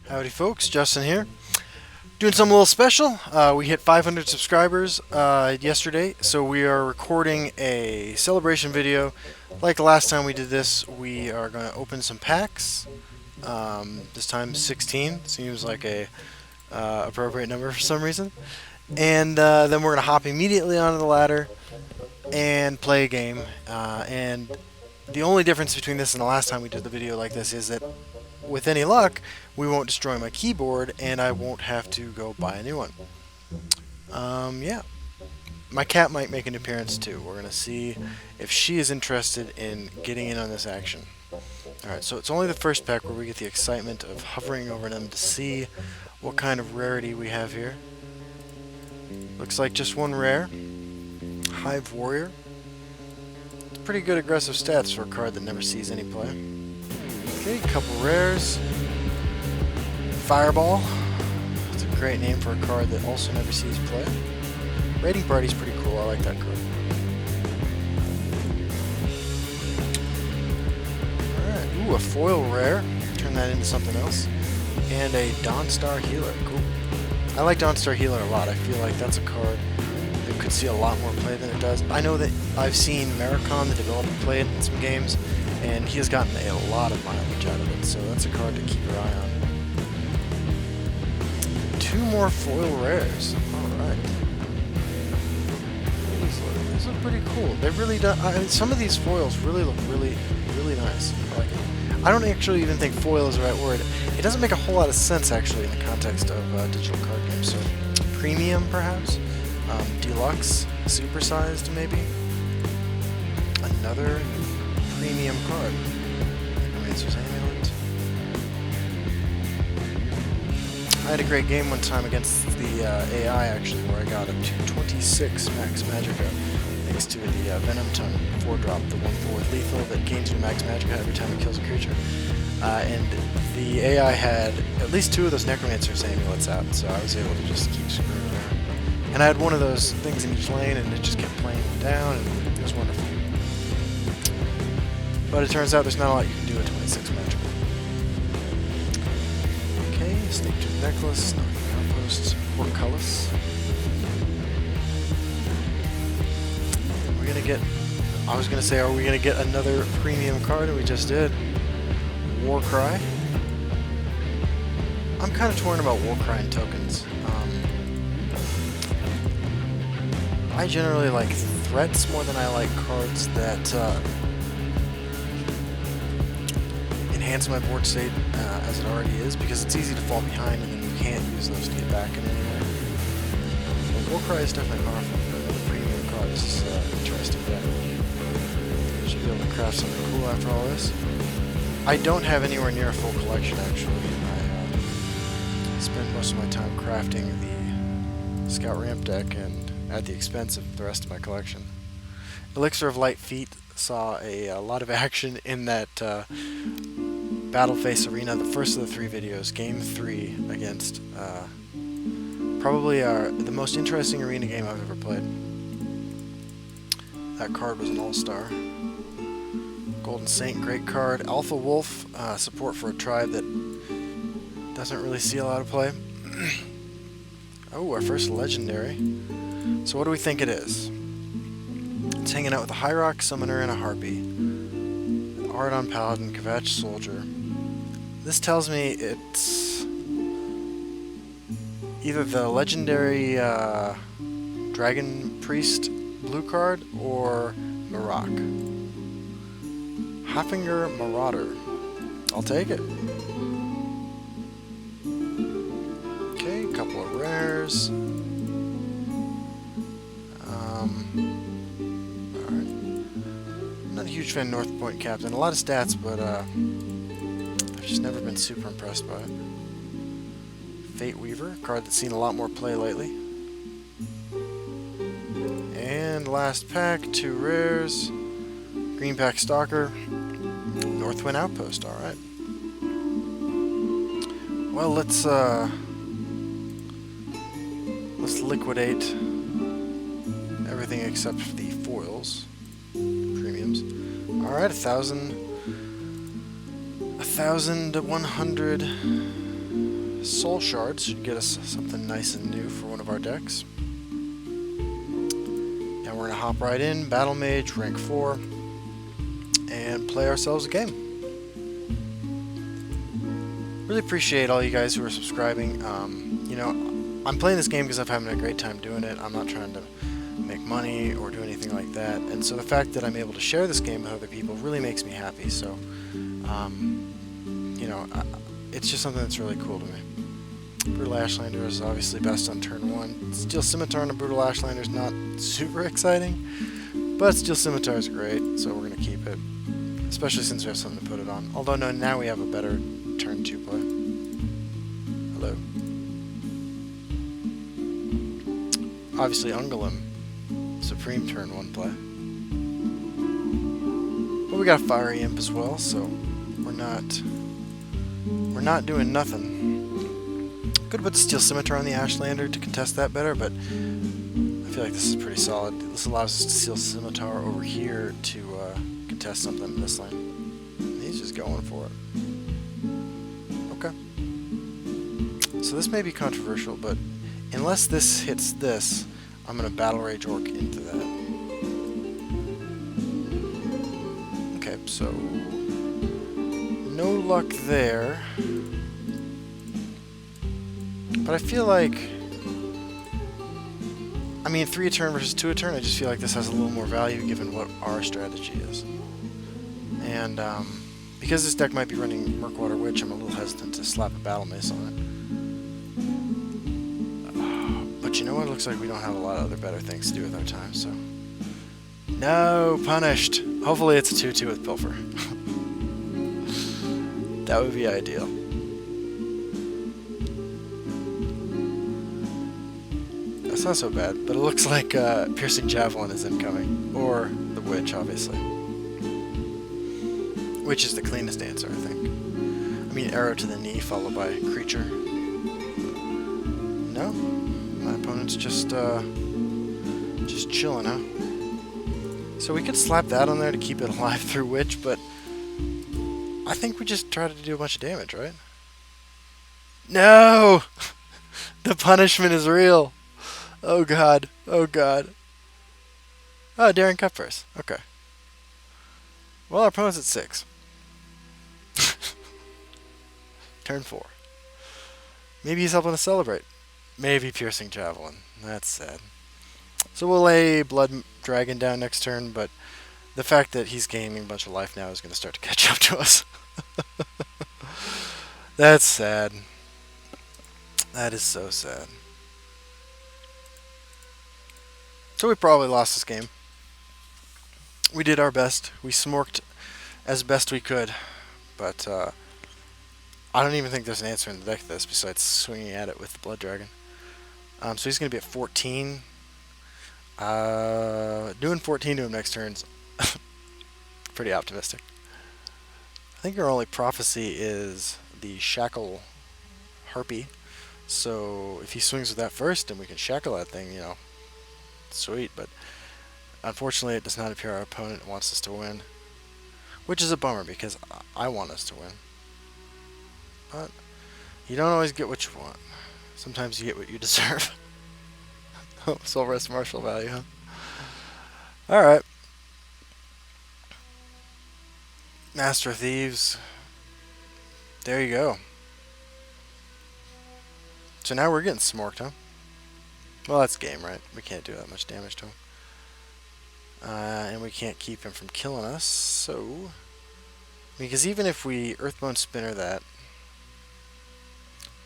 Howdy folks, Justin here. Doing something a little special. We hit 500 subscribers yesterday, so we are recording a celebration video. Like the last time we did this, we are going to open some packs. This time 16, seems like a appropriate number for some reason. And then we're going to hop immediately onto the ladder and play a game. And the only difference between this and the last time we did the video like this is that with any luck, we won't destroy my keyboard and I won't have to go buy a new one. Yeah. My cat might make an appearance too. We're going to see if she is interested in getting in on this action. Alright, so it's only the first pack where we get the excitement of hovering over them to see what kind of rarity we have here. Looks like just one rare. Hive Warrior. It's pretty good aggressive stats for a card that never sees any play. Okay, couple rares. Fireball. It's a great name for a card that also never sees play. Raiding Party's pretty cool. I like that card. Alright, ooh, a foil rare. Turn that into something else. And a Dawnstar Healer. Cool. I like Dawnstar Healer a lot. I feel like that's a card that could see a lot more play than it does. I know that I've seen Maricon, the developer, play it in some games, and he has gotten a lot of mileage out of it, so that's a card to keep your eye on. Two more foil rares. Alright. These look pretty cool. They really do. Some of these foils really look really nice. I like it. I don't actually even think foil is the right word. It doesn't make a whole lot of sense, actually, in the context of digital card games. So, premium, perhaps? Deluxe? Supersized, maybe? Another premium card. Necromancer's Amulet. I had a great game one time against the AI, actually, where I got up to 26 max magicka, thanks to the Venom Tongue 4-drop, the 1/4 lethal that gains you max magicka every time it kills a creature. And the AI had at least 2 of those Necromancer's Amulets out, so I was able to just keep screwing around. And I had one of those things in each lane, and it just kept playing down, and it was wonderful. But it turns out there's not a lot you can do at 26 magicka. Okay, Snake Tooth Necklace, Knocking Outposts, Portcullis. We're gonna get, I was gonna say, are we gonna get another premium card? And we just did. Warcry. I'm kind of torn about Warcry and tokens. I generally like threats more than I like cards that enhance my board state as it already is, because it's easy to fall behind and then you can't use those to get back in any way. But Warcry is definitely powerful. The premium card is interesting. Yeah. Should be able to craft something cool after all this. I don't have anywhere near a full collection, actually. I spend most of my time crafting the Scout Ramp deck and at the expense of the rest of my collection. Elixir of Light Feet saw a lot of action in that Battleface Arena, the first of the 3 videos, Game 3, against probably the most interesting arena game I've ever played. That card was an all-star. Golden Saint, great card. Alpha Wolf, support for a tribe that doesn't really see a lot of play. Oh, our first legendary. So what do we think it is? It's hanging out with a High Rock Summoner and a Harpy. An Ardon Paladin, Kvatch Soldier. This tells me it's either the legendary Dragon Priest blue card or Marak. Haffinger Marauder. I'll take it. Okay, couple of rares. Alright. Not a huge fan of North Point Captain. A lot of stats, but I've just never been super impressed by it. Fate Weaver, a card that's seen a lot more play lately. And last pack, 2 rares. Green Pack Stalker. Northwind Outpost, alright. Well, let's liquidate everything except for the foils. Premiums. Alright, 1,100 soul shards should get us something nice and new for one of our decks. And we're going to hop right in, Battlemage, rank 4, and play ourselves a game. Really appreciate all you guys who are subscribing. You know, I'm playing this game because I'm having a great time doing it. I'm not trying to make money or do anything like that. And so the fact that I'm able to share this game with other people really makes me happy. So, you know, it's just something that's really cool to me. Brutal Ashlander is obviously best on turn 1. Steel Scimitar on a Brutal Ashlander is not super exciting, but Steel Scimitar is great, so we're going to keep it. Especially since we have something to put it on. Although, no, now we have a better turn 2 play. Hello. Obviously, Ungolem, Supreme turn 1 play. But we got a Fiery Imp as well, so we're not doing nothing. Could put the Steel Scimitar on the Ashlander to contest that better, but I feel like this is pretty solid. This allows us to Steel Scimitar over here to contest something in this lane. He's just going for it. Okay. So this may be controversial, but unless this hits this, I'm going to Battle Rage Orc into that. Okay, so no luck there. But I feel like, I mean, 3 a turn versus 2 a turn, I just feel like this has a little more value given what our strategy is. And because this deck might be running Murkwater Witch, I'm a little hesitant to slap a Battle Mace on it. But you know what? It looks like we don't have a lot of other better things to do with our time, so. No! Punished! Hopefully it's a 2-2 with Pilfer. That would be ideal. That's not so bad, but it looks like Piercing Javelin is incoming. Or the Witch, obviously. Witch is the cleanest answer, I think. I mean, Arrow to the knee, followed by Creature. No? My opponent's just chilling, huh? So we could slap that on there to keep it alive through Witch, but I think we just try to do a bunch of damage, right? No! The punishment is real! Oh god. Oh god. Oh, Daring Cutpurse. Okay. Well, our opponent's at 6. Turn 4. Maybe he's helping us celebrate. Maybe Piercing Javelin. That's sad. So we'll lay Blood Dragon down next turn, but the fact that he's gaining a bunch of life now is going to start to catch up to us. That's sad. That is so sad. So we probably lost this game. We did our best. We smorked as best we could. But I don't even think there's an answer in the deck to this besides swinging at it with the Blood Dragon. So he's going to be at 14. Doing 14 to him next turn's pretty optimistic. I think our only prophecy is the Shackle Harpy. So if he swings with that first, then we can shackle that thing, you know. Sweet, but unfortunately it does not appear our opponent wants us to win. Which is a bummer because I want us to win. But you don't always get what you want. Sometimes you get what you deserve. Oh, Soul Rest Martial value, huh? Alright. Master of Thieves. There you go. So now we're getting smorked, huh? Well, that's game, right? We can't do that much damage to him. And we can't keep him from killing us, so... Because even if we Earthbone Spinner that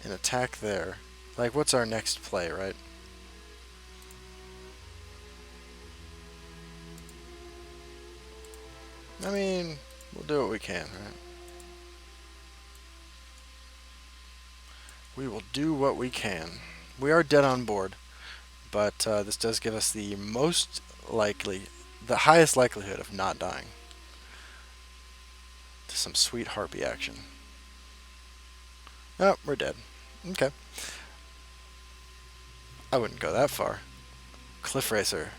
and attack there, like, what's our next play, right? I mean, we'll do what we can, right? We will do what we can. We are dead on board, but this does give us the most likely, the highest likelihood of not dying. To some sweet harpy action. Oh, we're dead. Okay. I wouldn't go that far. Cliff Racer.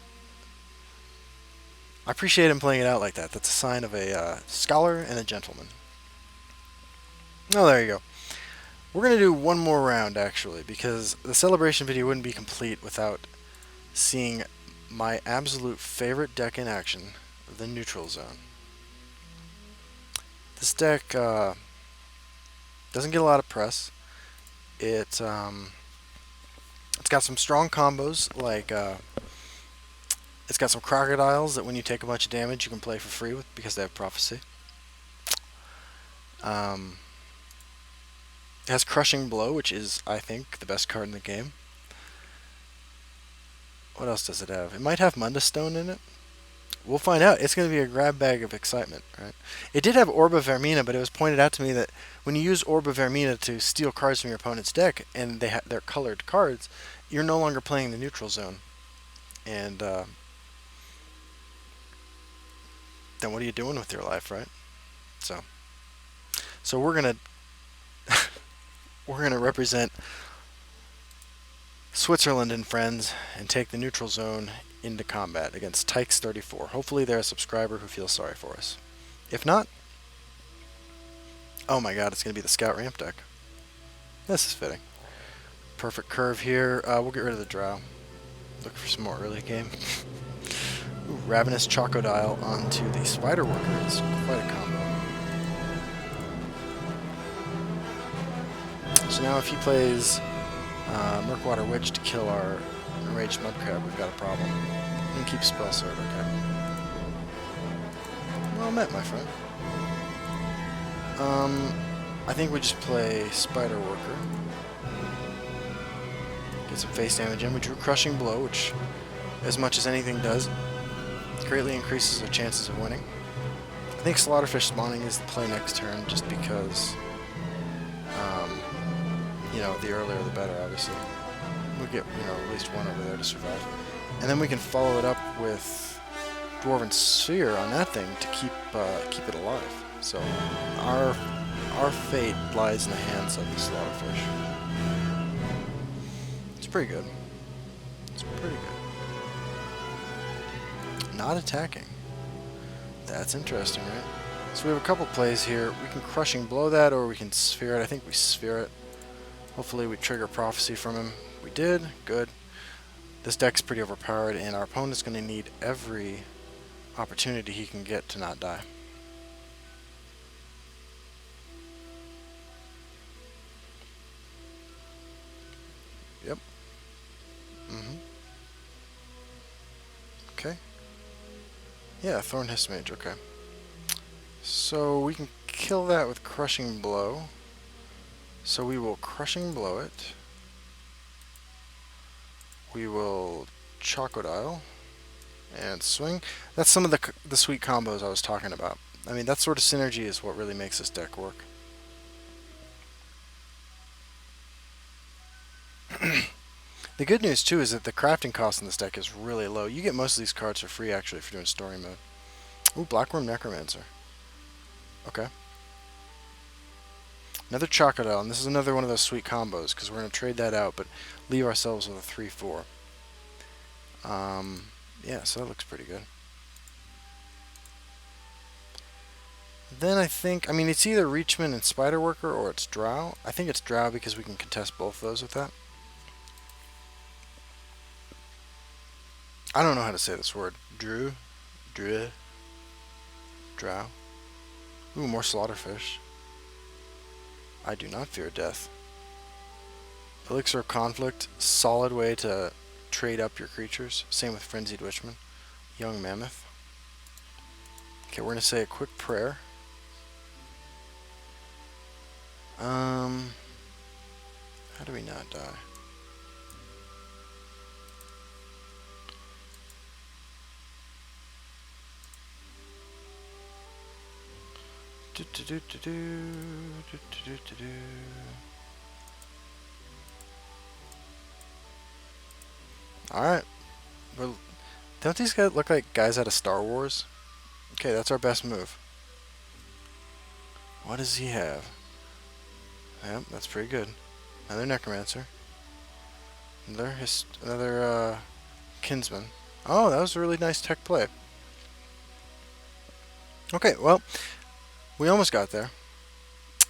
I appreciate him playing it out like that. That's a sign of a scholar and a gentleman. Oh, there you go. We're going to do one more round, actually, because the celebration video wouldn't be complete without seeing my absolute favorite deck in action, the Neutral Zone. This deck doesn't get a lot of press. It's got some strong combos, like it's got some crocodiles that when you take a bunch of damage you can play for free with because they have prophecy. It has Crushing Blow, which is, I think, the best card in the game. What else does it have? It might have Munda Stone in it. We'll find out. It's going to be a grab bag of excitement, right? It did have Orb of Vermina, but it was pointed out to me that when you use Orb of Vermina to steal cards from your opponent's deck, and they're colored cards, you're no longer playing the neutral zone. And then what are you doing with your life, right? So we're gonna we're gonna represent Switzerland and friends and take the neutral zone into combat against Tykes34. Hopefully they're a subscriber who feels sorry for us. If not, oh my god, it's going to be the Scout Ramp deck. This is fitting. Perfect curve here. We'll get rid of the Drow. Look for some more early game. Ooh, Ravenous Chocodile onto the Spider Worker. It's quite a combo. So now if he plays Murkwater Witch to kill our Enraged Mudcrab, we've got a problem. We can keep Spell Sword, okay. Well met, my friend. I think we just play Spider Worker. Get some face damage in. We drew Crushing Blow, which, as much as anything does, greatly increases our chances of winning. I think Slaughterfish spawning is the play next turn, just because, you know, the earlier the better, obviously. We'll get, you know, at least one over there to survive. And then we can follow it up with Dwarven Sphere on that thing to keep it alive. So our fate lies in the hands of the Slaughterfish. It's pretty good. It's pretty good. Not attacking. That's interesting, right? So we have a couple plays here. We can Crushing Blow that, or we can Sphere it. I think we Sphere it. Hopefully we trigger Prophecy from him. We did. Good. This deck's pretty overpowered, and our opponent's going to need every opportunity he can get to not die. Yep. Okay. Yeah, Thorn Hiss Mage, okay. So we can kill that with Crushing Blow. So we will Crushing Blow it. We will Chocodile and swing. That's some of the sweet combos I was talking about. I mean, that sort of synergy is what really makes this deck work. The good news too is that the crafting cost in this deck is really low. You get most of these cards for free actually if you're doing story mode. Ooh, Blackworm Necromancer. Okay. Another Chocodile, and this is another one of those sweet combos, because we're going to trade that out, but leave ourselves with a 3-4. Yeah, so that looks pretty good. Then I think, I mean, it's either Reachman and Spider Worker, or it's Drow. I think it's Drow because we can contest both of those with that. I don't know how to say this word. Drow. Ooh, more Slaughterfish. I do not fear death. Elixir of Conflict, solid way to trade up your creatures. Same with Frenzied Witchman. Young Mammoth. Okay, we're going to say a quick prayer. How do we not die? Alright. Well, don't these guys look like guys out of Star Wars? Okay, that's our best move. What does he have? Yep, that's pretty good. Another Necromancer. Another Kinsman. Oh, that was a really nice tech play. Okay, well, we almost got there.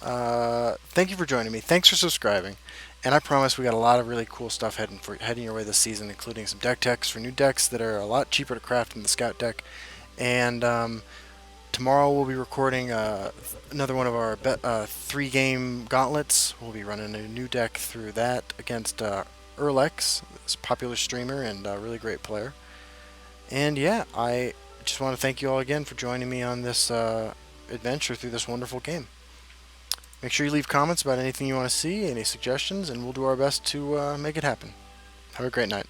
thank you for joining me. Thanks for subscribing. And I promise we got a lot of really cool stuff heading your way this season, including some deck techs for new decks that are a lot cheaper to craft than the Scout deck. And tomorrow we'll be recording another one of our 3-game gauntlets. We'll be running a new deck through that against Erlex, this popular streamer and a really great player. And yeah, I just want to thank you all again for joining me on this adventure through this wonderful game. Make sure you leave comments about anything you want to see, any suggestions, and we'll do our best to make it happen. Have a great night.